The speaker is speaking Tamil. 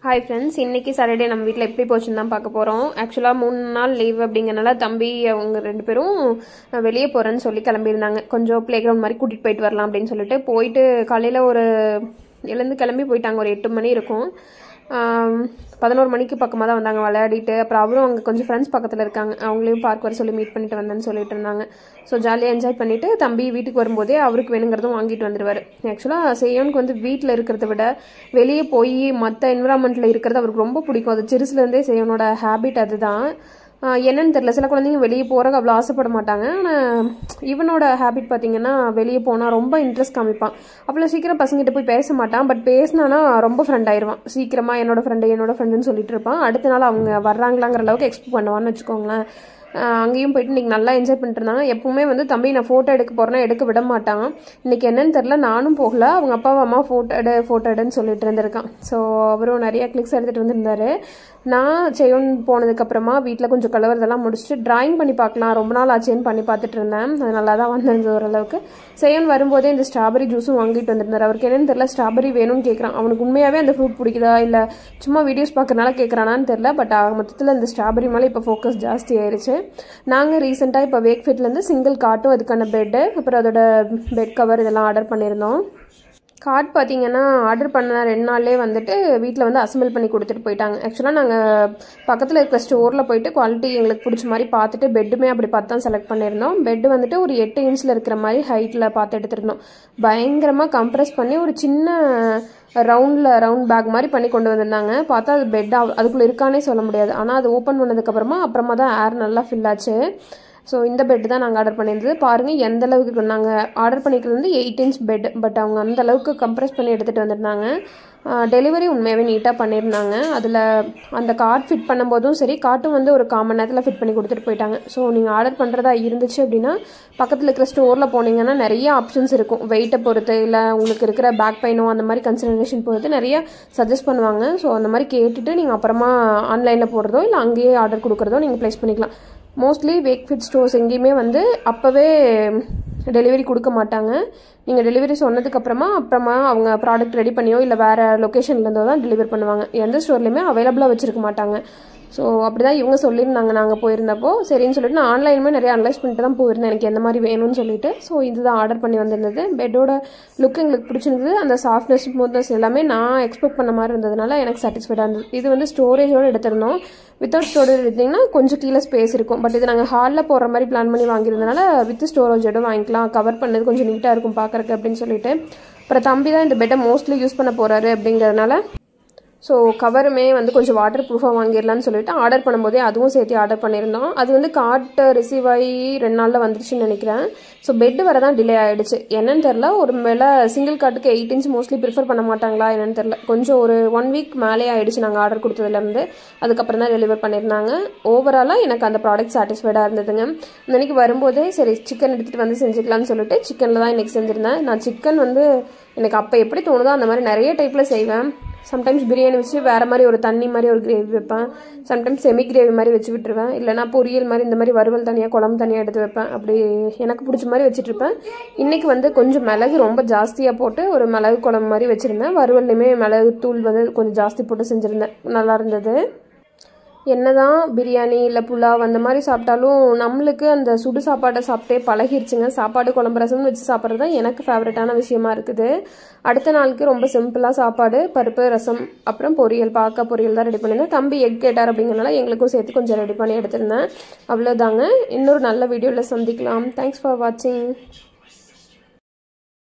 ஹாய் ஃப்ரெண்ட்ஸ், இன்றைக்கி சாட்டர்டே நம்ம வீட்டில் எப்படி போச்சுன்னு தான் பார்க்க போகிறோம். ஆக்சுவலாக 3 நாள் லீவ் அப்படிங்கிறனால தம்பி அவங்க 2 பேரும் வெளியே போகிறேன்னு சொல்லி கிளம்பியிருந்தாங்க. கொஞ்சம் ப்ளே கிரவுண்ட் மாதிரி கூட்டிகிட்டு போயிட்டு வரலாம் அப்படின்னு சொல்லிட்டு போயிட்டு காலையில் எழுந்து கிளம்பி போயிட்டாங்க. ஒரு 8 மணி இருக்கும். 11 மணிக்கு பக்கமாக தான் வந்தாங்க விளையாடிட்டு. அப்புறம் அவரும் அங்கே கொஞ்சம் ஃப்ரெண்ட்ஸ் பக்கத்தில் இருக்காங்க, அவங்களையும் பார்க் வர சொல்லி மீட் பண்ணிட்டு வந்தேன்னு சொல்லிட்டு இருந்தாங்க. ஸோ ஜாலியாக என்ஜாய் பண்ணிவிட்டு தம்பி வீட்டுக்கு வரும்போதே அவருக்கு வேணுங்கிறதும் வாங்கிட்டு வந்துடுவார். ஆக்சுவலாக செய்யோனுக்கு வீட்டில் இருக்கிறத விட வெளியே போய் மற்ற என்விரான்மெண்ட்டில் இருக்கிறது அவருக்கு ரொம்ப பிடிக்கும். அது சிறுசுலேருந்தே செய்யோனோட ஹேபிட் அதுதான். என்னன்னு தெரியல, சில குழந்தைங்க வெளியே போகிறக்கு அவ்வளோ ஆசைப்பட மாட்டாங்க. ஆனால் இவனோட ஹேபிட் பார்த்திங்கன்னா வெளியே போனால் ரொம்ப இன்ட்ரெஸ்ட் காமிப்பான். அவ்வளோ சீக்கிரம் பசங்கிட்ட போய் பேச மாட்டான். பட் பேசினானா ரொம்ப ஃப்ரெண்ட் ஆயிடுவான். சீக்கிரமாக என்னோட ஃப்ரெண்டுன்னு சொல்லிட்டு இருப்பான். அடுத்த நாள் அவங்க வர்றாங்களாங்கிற அளவுக்கு எக்ஸ்பெக்ட் பண்ணுவான்னு வச்சுக்கோங்களேன். அங்கேயும் போயிட்டு இன்றைக்கி நல்லா என்ஜாய் பண்ணிட்டு இருந்தாங்க. எப்பவுமே தம்பி நான் ஃபோட்டோ எடுக்க போகிறேன்னா எடுக்க விட மாட்டான். இன்றைக்கி என்னன்னு தெரில, நானும் போகல, அவங்க அப்பா அம்மா ஃபோட்டோ எடுன்னு சொல்லிட்டு இருந்திருக்கான். ஸோ அவரும் நிறையா கிளிக்ஸ் எடுத்துகிட்டு வந்திருந்தாரு. நான் செய்யோன் போனதுக்கப்புறமா வீட்டில் கொஞ்சம் கலவரதெல்லாம் முடிச்சுட்டு ட்ராயிங் பண்ணி பார்க்கலாம், ரொம்ப நாள் ஆச்சேன்னு பண்ணி பார்த்துட்டு இருந்தேன். அது நல்லா தான் வந்திருந்தது ஓரளவுக்கு. செய்யோன் வரும்போதே இந்த ஸ்ட்ராபெரி ஜூஸும் வாங்கிட்டு வந்திருந்தார். அவருக்கு என்னன்னு தெரில, ஸ்ட்ராபெரி வேணும்னு கேட்குறான். அவனுக்கு உண்மையாகவே அந்த ஃப்ரூட் பிடிக்குதா இல்லை சும்மா வீடியோஸ் பார்க்கறனால கேட்குறானான்னு தெரில. பட் மொத்தத்தில் இந்த ஸ்ட்ராபெரி மேலே இப்போ ஃபோக்கஸ் ஜாஸ்தி ஆயிடுச்சு. நாங்கள் ரீசெண்டாக இப்போ வேக்ஃபிட்லேருந்து சிங்கிள் காட்டும் அதுக்கான பெட்டு, அப்புறம் அதோட பெட் கவர் இதெல்லாம் ஆர்டர் பண்ணியிருந்தோம். கார்ட் பார்த்தீங்கன்னா ஆர்டர் பண்ண 2 நாள்லேயே வீட்டில் அசம்பிள் பண்ணி கொடுத்துட்டு போயிட்டாங்க. ஆக்சுவலாக நாங்கள் பக்கத்தில் இருக்கிற ஸ்டோரில் போயிட்டு குவாலிட்டி எங்களுக்கு பிடிச்ச மாதிரி பார்த்துட்டு பெட்டுமே அப்படி பார்த்து தான் செலக்ட் பண்ணியிருந்தோம். பெட்டு ஒரு 8 இன்ச்சில் இருக்கிற மாதிரி ஹைட்டில் பார்த்து எடுத்துருந்தோம். பயங்கரமாக கம்ப்ரெஸ் பண்ணி ஒரு சின்ன ரவுண்ட் பேக் மாதிரி பண்ணி கொண்டு வந்திருந்தாங்க. பார்த்தா அது பெட் அதுக்குள்ளே இருக்கானே சொல்ல முடியாது. ஆனால் அது ஓப்பன் பண்ணதுக்கப்புறமா தான் ஏர் நல்லா ஃபில் ஆச்சு. ஸோ இந்த பெட்டு தான் நாங்கள் ஆர்டர் பண்ணியிருந்தது. பாருங்கள் எந்த அளவுக்கு நாங்கள் ஆர்டர் பண்ணிக்கிறது 8 இன்ச் பெட். பட் அவங்க அந்த அளவுக்கு கம்ப்ரெஸ் பண்ணி எடுத்துகிட்டு வந்திருந்தாங்க. டெலிவரி உண்மையாகவே நீட்டாக பண்ணியிருந்தாங்க. அதில் அந்த கார்ட் ஃபிட் பண்ணும்போதும் சரி, கார்ட்டும் ஒரு 1/4 மணி நேரத்தில் ஃபிட் பண்ணி கொடுத்துட்டு போயிட்டாங்க. ஸோ நீங்கள் ஆர்டர் பண்ணுறதா இருந்துச்சு அப்படின்னா பக்கத்தில் இருக்கிற ஸ்டோரில் போனீங்கன்னா நிறைய ஆப்ஷன்ஸ் இருக்கும். வெயிட்டை பொறுத்து இல்லை உங்களுக்கு இருக்கிற பேக் பெயினோ அந்த மாதிரி கன்சிடரேஷன் பொறுத்து நிறைய சஜஸ்ட் பண்ணுவாங்க. ஸோ அந்த மாதிரி கேட்டுட்டு நீங்கள் அப்புறமா ஆன்லைனில் போடுறதோ இல்லை அங்கேயே ஆர்டர் கொடுக்குறதோ நீங்கள் ப்ளேஸ் பண்ணிக்கலாம். மோஸ்ட்லி வேக்ஃபிட் ஸ்டோர்ஸ் எங்கேயுமே அப்போவே டெலிவரி கொடுக்க மாட்டாங்க. நீங்கள் டெலிவரி சொன்னதுக்கப்புறமா அவங்க ப்ராடக்ட் ரெடி பண்ணியோ இல்லை வேறு லொக்கேஷன்லேருந்தோ தான் டெலிவரி பண்ணுவாங்க. எந்த ஸ்டோர்லையுமே அவைலபிளாக வச்சுருக்க மாட்டாங்க. ஸோ அப்படி தான் இவங்க சொல்லியிருந்தாங்க நாங்கள் போயிருந்தப்போ. சரின்னு சொல்லிட்டு நான் ஆன்லைனுமே நிறைய அனலைஸ் பண்ணிட்டு தான் போயிருந்தேன், எனக்கு எந்த மாதிரி வேணும்னு சொல்லிட்டு. ஸோ இதுதான் ஆர்டர் பண்ணி வந்திருந்தது. பெட்டோட லுக் எங்களுக்கு பிடிச்சிருந்தது. அந்த சாஃப்ட்னஸ் ஸ்மூத்னஸ் எல்லாமே நான் எக்ஸ்பெக்ட் பண்ண மாதிரி இருந்ததுனால எனக்கு சாட்டிஸ்ஃபைடாக இருந்தது. இது ஸ்டோரேஜோடு எடுத்திருந்தோம். வித்தவுட் ஸ்டோரேஜ் எடுத்திங்கன்னா கொஞ்சம் கீழே ஸ்பேஸ் இருக்கும். பட் இது நாங்கள் ஹாலில் போடுற மாதிரி பிளான் பண்ணி வாங்கியிருந்தனால வித் ஸ்டோரேஜோடு வாங்கிக்கலாம், கவர் பண்ணது கொஞ்சம் நீட்டாக இருக்கும் பார்க்குறக்கு அப்படின்னு சொல்லிட்டு. அப்புறம் தம்பி தான் இந்த பெட்டை மோஸ்ட்லி யூஸ் பண்ண போகிறாரு அப்படிங்கிறதுனால ஸோ கவருமே கொஞ்சம் வாட்டர் ப்ரூஃபாக வாங்கிடலான்னு சொல்லிட்டு ஆர்டர் பண்ணும்போதே அதுவும் சேர்த்து ஆர்டர் பண்ணியிருந்தோம். அது கார்ட்டு ரிசீவ் ஆகி 2 நாளில் வந்துருச்சுன்னு நினைக்கிறேன். ஸோ பெட்டு வர தான் டிலே ஆகிடுச்சு. என்னன்னு தெரில, ஒரு மேலே சிங்கிள் கார்ட்டுக்கு 8 இன்ச் மோஸ்ட்லி ப்ரிஃபர் பண்ண மாட்டாங்களா என்னன்னு தெரில. கொஞ்சம் ஒரு 1 வீக் மேலே ஆகிடுச்சு நாங்கள் ஆர்டர் கொடுத்ததுலேருந்து. அதுக்கப்புறம் தான் டெலிவர் பண்ணியிருந்தாங்க. ஓவராலாக எனக்கு அந்த ப்ராடக்ட் சாட்டிஸ்ஃபைடாக இருந்ததுங்க. இன்றைக்கி வரும்போதே சரி சிக்கன் எடுத்துகிட்டு செஞ்சுக்கலான்னு சொல்லிட்டு சிக்கனில் தான் இன்றைக்கி செஞ்சுருந்தேன். நான் சிக்கன் எனக்கு அப்போ எப்படி தோணுதோ அந்த மாதிரி நிறைய டைப்பில் செய்வேன். சம்டைம்ஸ் பிரியாணி வச்சு வேறு மாதிரி ஒரு தண்ணி மாதிரி ஒரு கிரேவி வைப்பேன். சம்டைம்ஸ் செமி கிரேவி மாதிரி வச்சு விட்டுருவேன். இல்லைனா பொரியல் மாதிரி இந்த மாதிரி வறுவல் தனியாக குழம்பு தனியாக எடுத்து வைப்பேன். அப்படி எனக்கு பிடிச்ச மாதிரி வச்சுட்ருப்பேன். இன்றைக்கி கொஞ்சம் மிளகு ரொம்ப ஜாஸ்தியாக போட்டு ஒரு மிளகு குழம்பு மாதிரி வச்சுருந்தேன். வறுவல்லையுமே மிளகு தூள் கொஞ்சம் ஜாஸ்தி போட்டு செஞ்சுருந்தேன். நல்லா இருந்தது. என்னதான் பிரியாணி இல்லை புலாவ் அந்த மாதிரி சாப்பிட்டாலும் நம்மளுக்கு அந்த சுடு சாப்பாட்டை சாப்பிட்டே பழகிருச்சுங்க. சாப்பாடு குழம்பு ரசம்னு வச்சு சாப்பிட்றது தான் எனக்கு ஃபேவரட்டான விஷயமா இருக்குது. அடுத்த நாளுக்கு ரொம்ப சிம்பிளாக சாப்பாடு, பருப்பு, ரசம், அப்புறம் பொரியல், பாக்க பொரியல் தான் ரெடி பண்ணியிருந்தேன். தம்பி எக் கேட்டார் அப்படிங்கிறனால எங்களுக்கும் சேர்த்து கொஞ்சம் ரெடி பண்ணி எடுத்திருந்தேன். அவ்வளோதாங்க. இன்னொரு நல்ல வீடியோவில் சந்திக்கலாம். தேங்க்ஸ் ஃபார் வாட்சிங்.